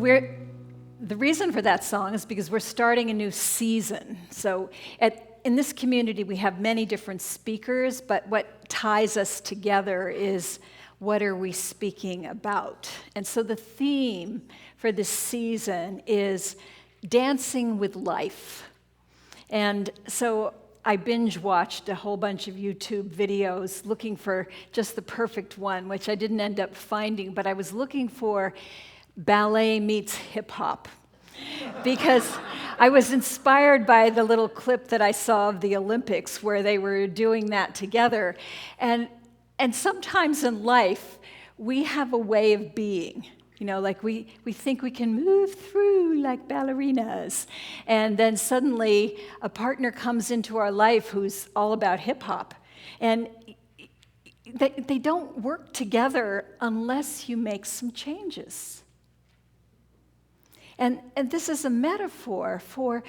the reason for that song is because we're starting a new season. So in this community, we have many different speakers, but what ties us together is what are we speaking about? And so the theme for this season is dancing with life. And so I binge watched a whole bunch of YouTube videos looking for just the perfect one, which I didn't end up finding, but I was looking for ballet meets hip hop because I was inspired by the little clip that I saw of the Olympics where they were doing that together. And sometimes in life, we have a way of being. Like we think we can move through like ballerinas. And then suddenly a partner comes into our life who's all about hip hop. And they don't work together unless you make some changes. And this is a metaphor for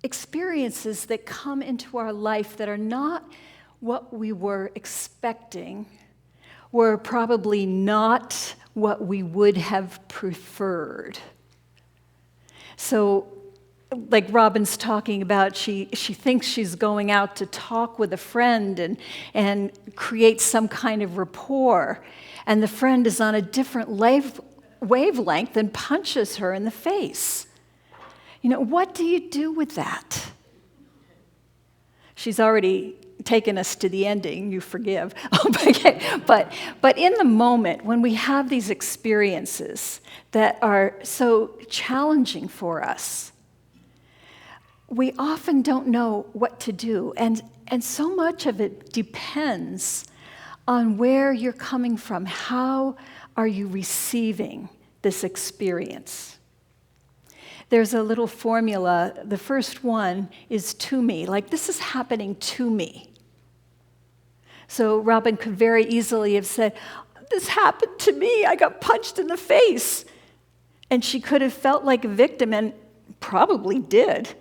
experiences that come into our life that are not what we were expecting, were probably not what we would have preferred. So, like Robin's talking about, she thinks she's going out to talk with a friend and create some kind of rapport, and the friend is on a different wavelength and punches her in the face. What do you do with that? She's already taken us to the ending, you forgive. But in the moment, when we have these experiences that are so challenging for us, we often don't know what to do. And so much of it depends on where you're coming from. How are you receiving this experience? There's a little formula. The first one is to me, like this is happening to me. So Robin could very easily have said, this happened to me, I got punched in the face. And she could have felt like a victim and probably did.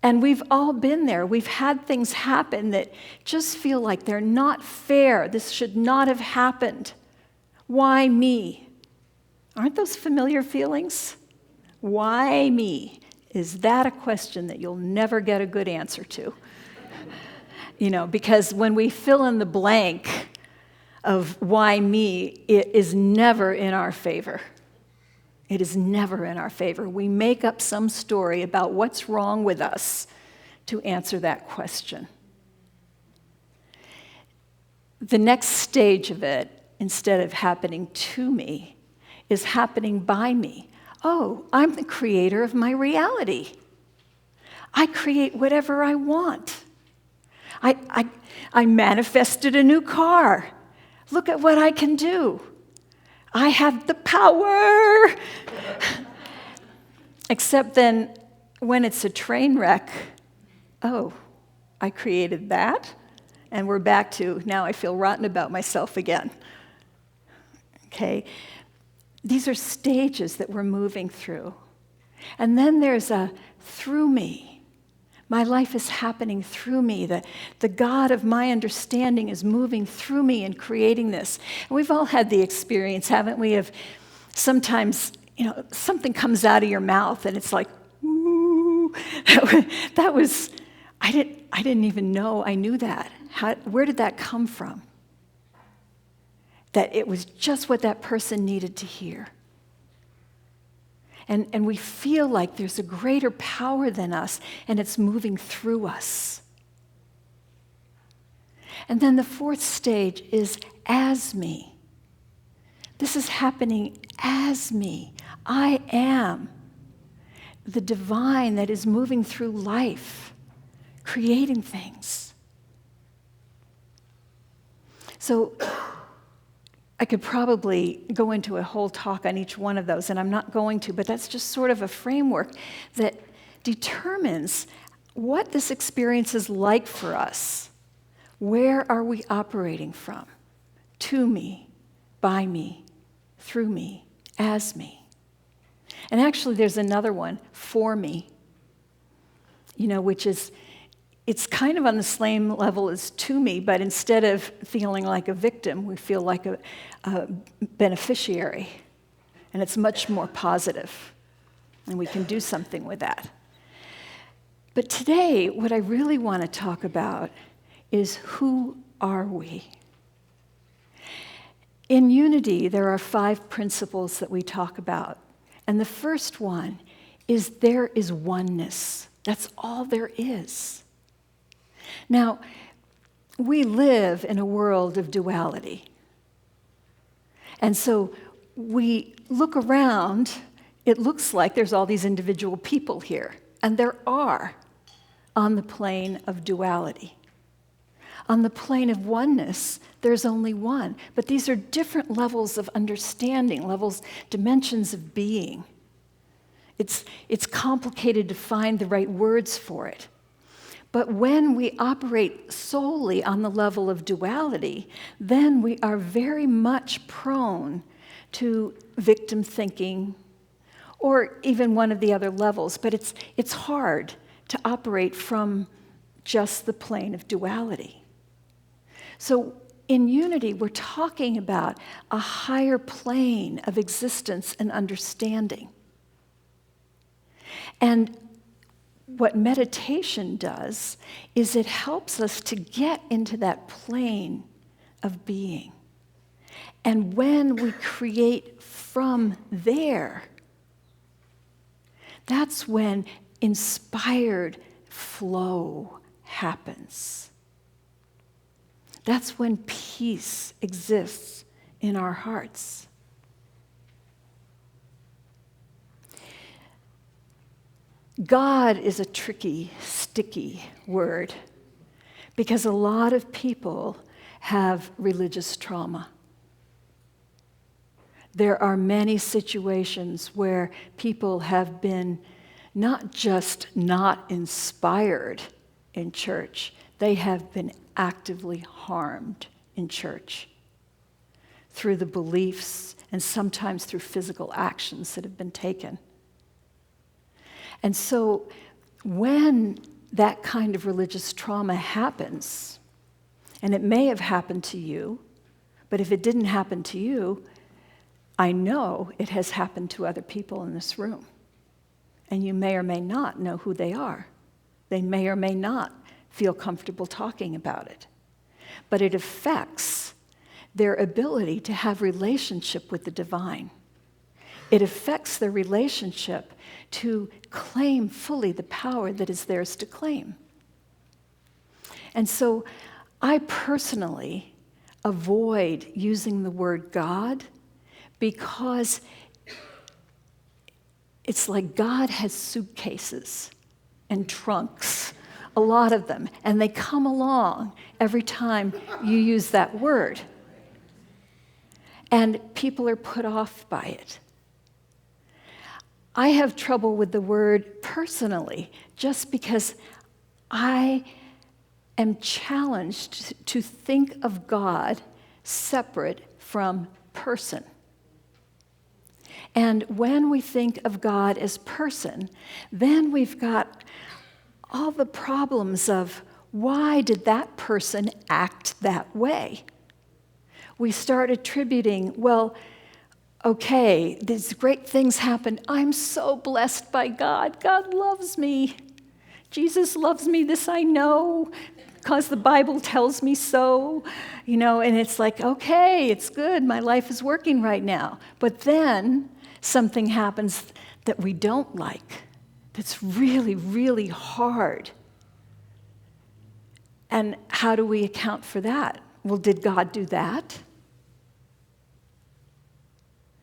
And we've all been there. We've had things happen that just feel like they're not fair. This should not have happened. Why me? Aren't those familiar feelings? Why me? Is that a question that you'll never get a good answer to? Because when we fill in the blank of why me, it is never in our favor. It is never in our favor. We make up some story about what's wrong with us to answer that question. The next stage of it, instead of happening to me, is happening by me. Oh, I'm the creator of my reality. I create whatever I want. I manifested a new car. Look at what I can do. I have the power. Except then, when it's a train wreck, oh, I created that, and we're back to, now I feel rotten about myself again. Okay? These are stages that we're moving through. And then there's a through me. My life is happening through me. The God of my understanding is moving through me and creating this. And we've all had the experience, haven't we, of sometimes, something comes out of your mouth and it's like, ooh. That was, I didn't even know I knew that. Where did that come from? That it was just what that person needed to hear. And we feel like there's a greater power than us, and it's moving through us. And then the fourth stage is as me. This is happening as me. I am the divine that is moving through life, creating things. So I could probably go into a whole talk on each one of those, and I'm not going to, but that's just sort of a framework that determines what this experience is like for us. Where are we operating from? To me, by me, through me, as me. And actually there's another one, for me, which is, it's kind of on the same level as to me, but instead of feeling like a victim, we feel like a beneficiary. and it's much more positive, and we can do something with that. But today, what I really want to talk about is who are we? In unity, there are 5 principles that we talk about. And the first one is there is oneness. That's all there is. Now, we live in a world of duality. And so we look around, it looks like there's all these individual people here. And there are, on the plane of duality. On the plane of oneness, there's only one. But these are different levels of understanding, dimensions of being. It's complicated to find the right words for it. But when we operate solely on the level of duality, then we are very much prone to victim thinking, or even one of the other levels. But it's hard to operate from just the plane of duality. So in unity, we're talking about a higher plane of existence and understanding. And what meditation does is it helps us to get into that plane of being. And when we create from there, that's when inspired flow happens. That's when peace exists in our hearts. God is a tricky, sticky word because a lot of people have religious trauma. There are many situations where people have been not just not inspired in church, they have been actively harmed in church through the beliefs and sometimes through physical actions that have been taken. And so when that kind of religious trauma happens, and it may have happened to you, but if it didn't happen to you, I know it has happened to other people in this room. And you may or may not know who they are. They may or may not feel comfortable talking about it. But it affects their ability to have relationship with the divine. It affects their relationship to claim fully the power that is theirs to claim. And so I personally avoid using the word God because it's like God has suitcases and trunks, a lot of them, and they come along every time you use that word. And people are put off by it. I have trouble with the word personally, just because I am challenged to think of God separate from person. And when we think of God as person, then we've got all the problems of why did that person act that way? We start attributing, well, okay, these great things happen. I'm so blessed by God. God loves me. Jesus loves me, this I know, because the Bible tells me so. And it's like, okay, it's good. My life is working right now. But then something happens that we don't like, that's really, really hard. And how do we account for that? Well, did God do that?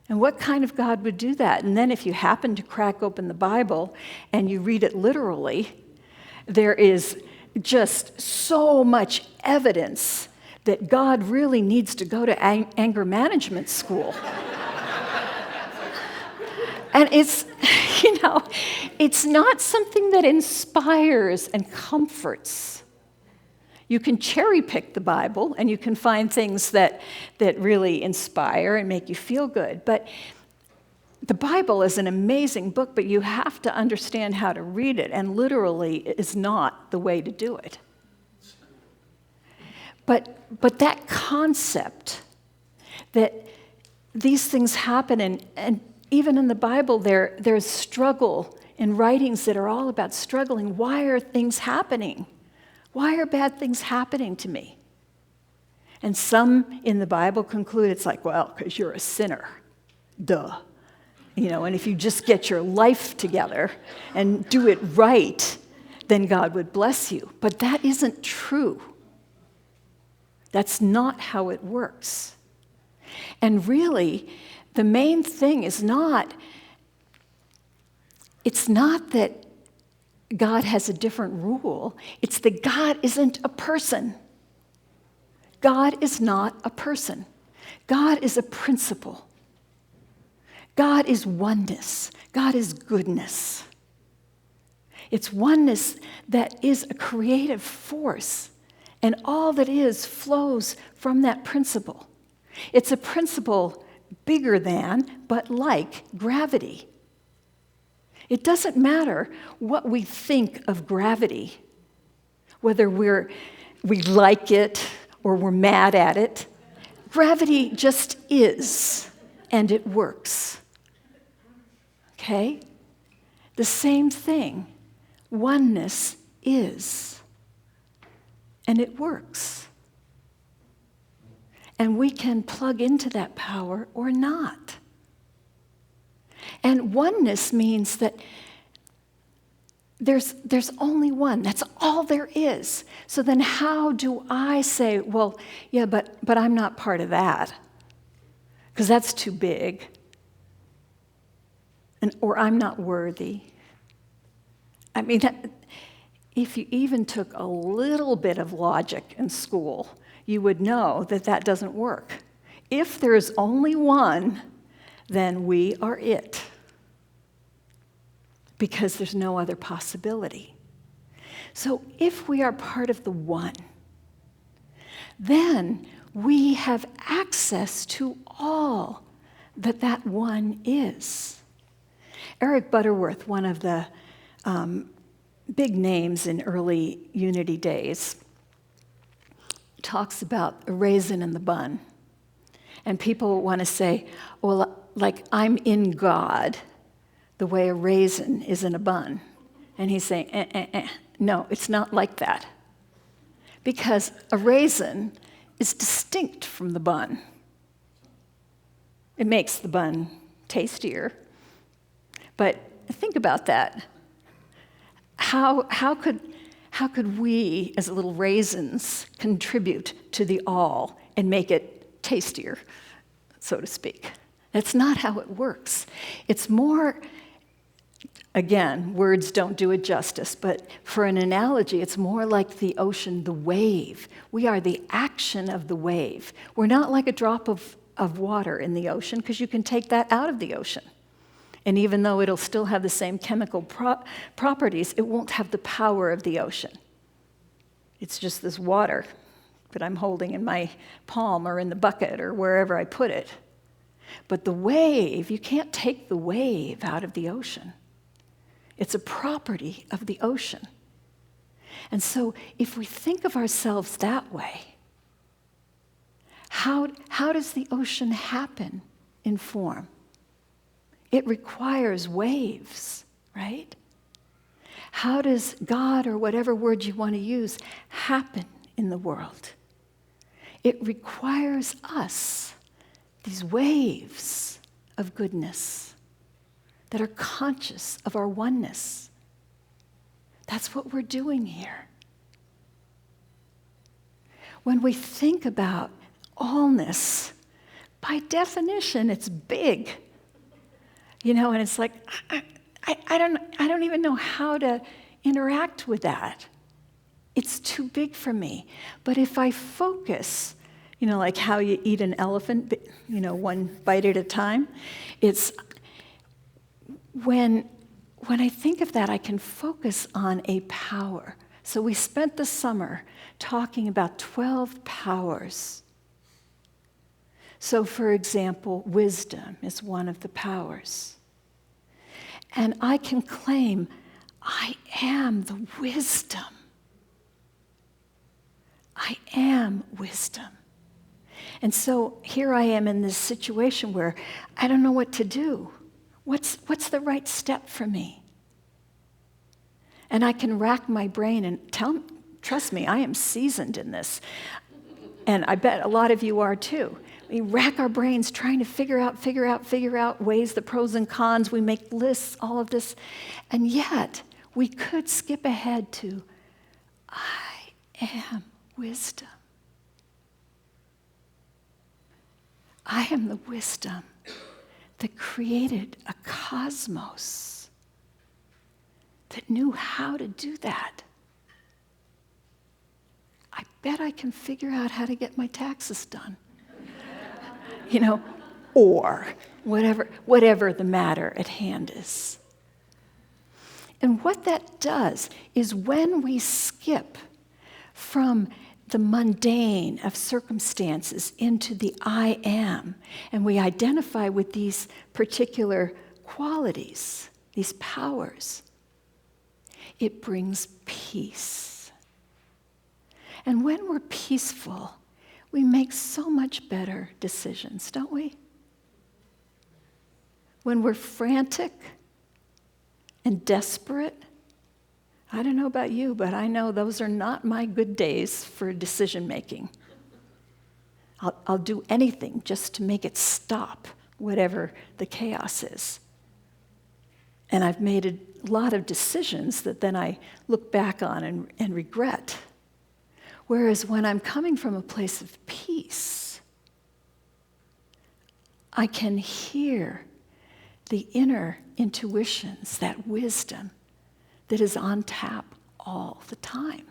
And what kind of God would do that? And then if you happen to crack open the Bible and you read it literally, there is just so much evidence that God really needs to go to anger management school. And it's not something that inspires and comforts. You can cherry pick the Bible, and you can find things that really inspire and make you feel good. But the Bible is an amazing book, but you have to understand how to read it, and literally is not the way to do it. But that concept that these things happen, and even in the Bible, there's struggle in writings that are all about struggling. Why are things happening? Why are bad things happening to me? And some in the Bible conclude it's like, well, because you're a sinner. Duh. And if you just get your life together and do it right, then God would bless you. But that isn't true. That's not how it works. And really, the main thing is it's not that God has a different rule. It's that God isn't a person. God is not a person. God is a principle. God is oneness. God is goodness. It's oneness that is a creative force, and all that is flows from that principle. It's a principle bigger than, but like, gravity. It doesn't matter what we think of gravity, whether we like it or we're mad at it. Gravity just is, and it works. Okay? The same thing. Oneness is, and it works. And we can plug into that power or not. And oneness means that there's only one. That's all there is. So then how do I say, well, yeah, but I'm not part of that, because that's too big, or I'm not worthy. I mean, if you even took a little bit of logic in school, you would know that that doesn't work. If there's only one, then we are it, because there's no other possibility. So if we are part of the one, then we have access to all that one is. Eric Butterworth, one of the big names in early Unity days, talks about a raisin in the bun. And people want to say, well, like, I'm in God the way a raisin is in a bun. And he's saying, no, it's not like that. Because a raisin is distinct from the bun. It makes the bun tastier. But think about that. How could we, as little raisins, contribute to the all and make it tastier, so to speak? That's not how it works. It's more, again, words don't do it justice, but for an analogy, it's more like the ocean, the wave. We are the action of the wave. We're not like a drop of water in the ocean, because you can take that out of the ocean. And even though it'll still have the same chemical properties, it won't have the power of the ocean. It's just this water that I'm holding in my palm or in the bucket or wherever I put it. But the wave, you can't take the wave out of the ocean. It's a property of the ocean. And so if we think of ourselves that way, how does the ocean happen in form? It requires waves, right? How does God, or whatever word you want to use, happen in the world? It requires us, these waves of goodness that are conscious of our oneness. That's what we're doing here. When we think about allness, by definition, it's big. And it's like, I don't even know how to interact with that. It's too big for me. But if I focus, like how you eat an elephant, one bite at a time, it's when I think of that, I can focus on a power. So we spent the summer talking about 12 powers. So, for example, wisdom is one of the powers. And I can claim, I am the wisdom. I am wisdom. And so here I am in this situation where I don't know what to do. What's the right step for me? And I can rack my brain and trust me, I am seasoned in this. And I bet a lot of you are too. We rack our brains trying to figure out ways, the pros and cons. We make lists, all of this. And yet, we could skip ahead to, I am wisdom. I am the wisdom that created a cosmos that knew how to do that. I bet I can figure out how to get my taxes done. Or whatever the matter at hand is. And what that does is when we skip from the mundane of circumstances into the I am, and we identify with these particular qualities, these powers, it brings peace. And when we're peaceful, we make so much better decisions, don't we? When we're frantic and desperate, I don't know about you, but I know those are not my good days for decision making. I'll do anything just to make it stop, whatever the chaos is. And I've made a lot of decisions that then I look back on and regret. Whereas when I'm coming from a place of peace, I can hear the inner intuitions, that wisdom that is on tap all the time.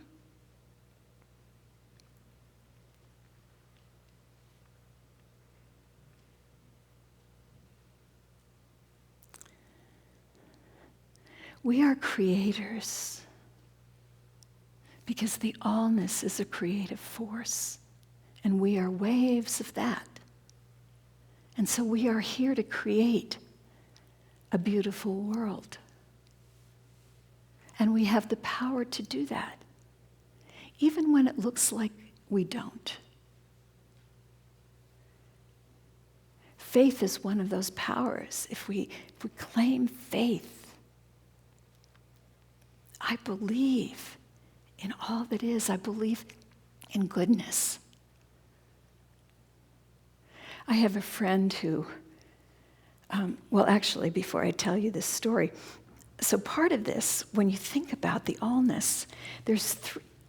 We are creators because the allness is a creative force, and we are waves of that. And so we are here to create a beautiful world. And we have the power to do that, even when it looks like we don't. Faith is one of those powers. If we claim faith, I believe in all that is. I believe in goodness. I have a friend who, actually, before I tell you this story, so part of this, when you think about the allness, there's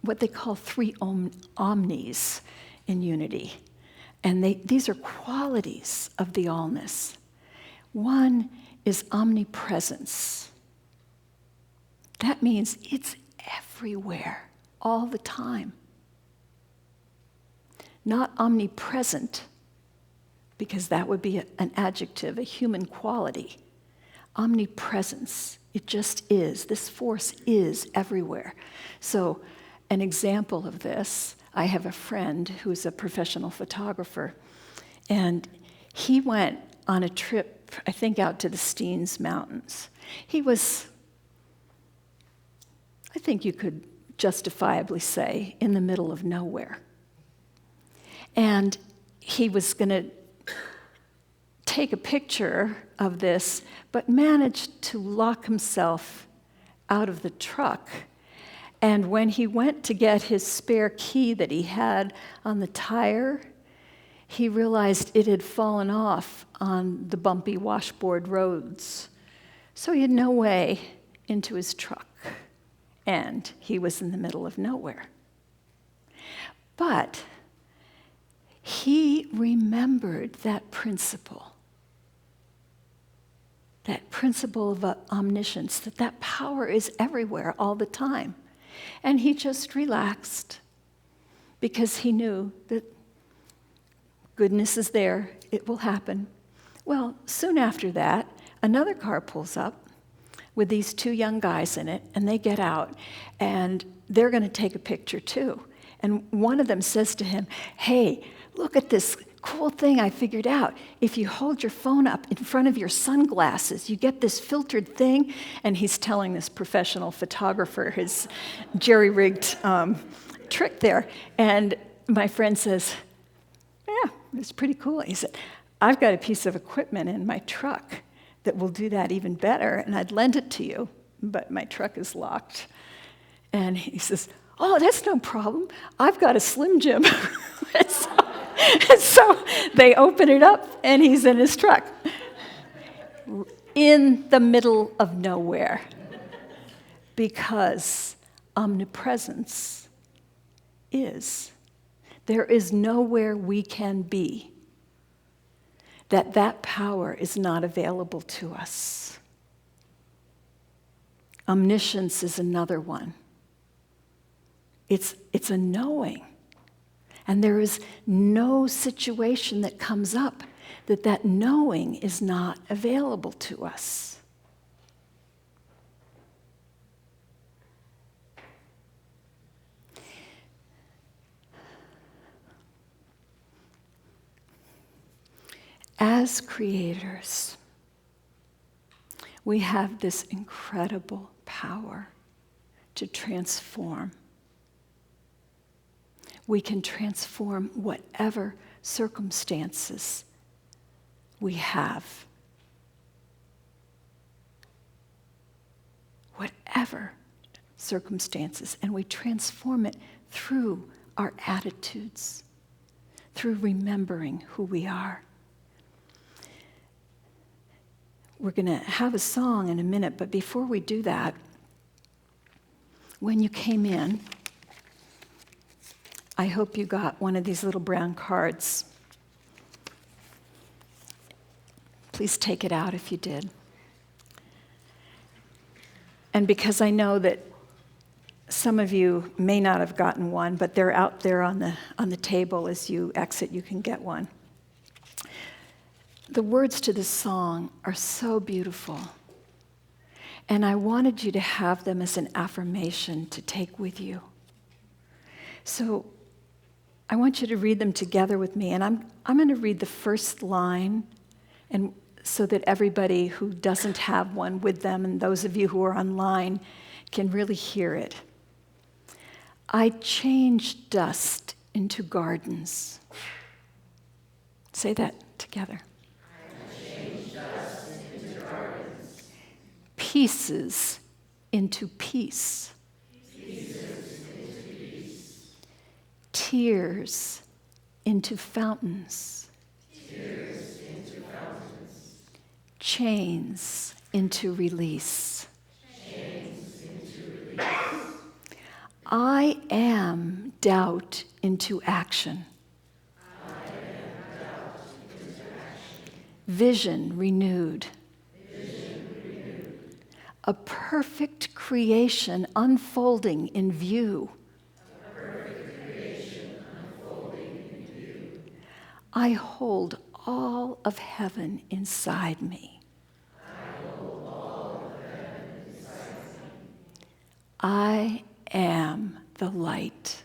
what they call three omnis in unity. And these are qualities of the allness. One is omnipresence. That means it's everywhere, all the time. Not omnipresent, because that would be an adjective, a human quality. Omnipresence, it just is. This force is everywhere. So an example of this, I have a friend who's a professional photographer, and he went on a trip, I think, out to the Steens Mountains. He was, I think you could justifiably say, in the middle of nowhere. And he was going to take a picture of this, but managed to lock himself out of the truck. And when he went to get his spare key that he had on the tire, he realized it had fallen off on the bumpy washboard roads. So he had no way into his truck, and he was in the middle of nowhere. But he remembered that principle of omniscience, that power is everywhere all the time. And he just relaxed because he knew that goodness is there, it will happen. Well, soon after that, another car pulls up with these two young guys in it, and they get out, and they're going to take a picture too. And one of them says to him, "Hey, look at this cool thing I figured out. If you hold your phone up in front of your sunglasses, you get this filtered thing." And he's telling this professional photographer his jerry-rigged trick there. And my friend says, "Yeah, it's pretty cool." He said, "I've got a piece of equipment in my truck that will do that even better, and I'd lend it to you, but my truck is locked. And he says, oh, that's no problem. I've got a Slim Jim. and so they open it up, and he's in his truck in the middle of nowhere, because omnipresence is. There is nowhere we can be that power is not available to us. Omniscience is another one. It's a knowing. And there is no situation that comes up that knowing is not available to us. As creators, we have this incredible power to transform. We can transform whatever circumstances we have. Whatever circumstances, and we transform it through our attitudes, through remembering who we are. We're going to have a song in a minute, but before we do that, when you came in, I hope you got one of these little brown cards. Please take it out if you did. And because I know that some of you may not have gotten one, but they're out there on the table as you exit, you can get one. The words to this song are so beautiful. And I wanted you to have them as an affirmation to take with you. So I want you to read them together with me. And I'm going to read the first line, and so that everybody who doesn't have one with them, and those of you who are online, can really hear it. I change dust into gardens. Say that together. Pieces into peace. Tears into fountains. Chains into release. I am doubt into action. Vision renewed. A perfect creation unfolding in view. I hold all of heaven inside me. I am the light.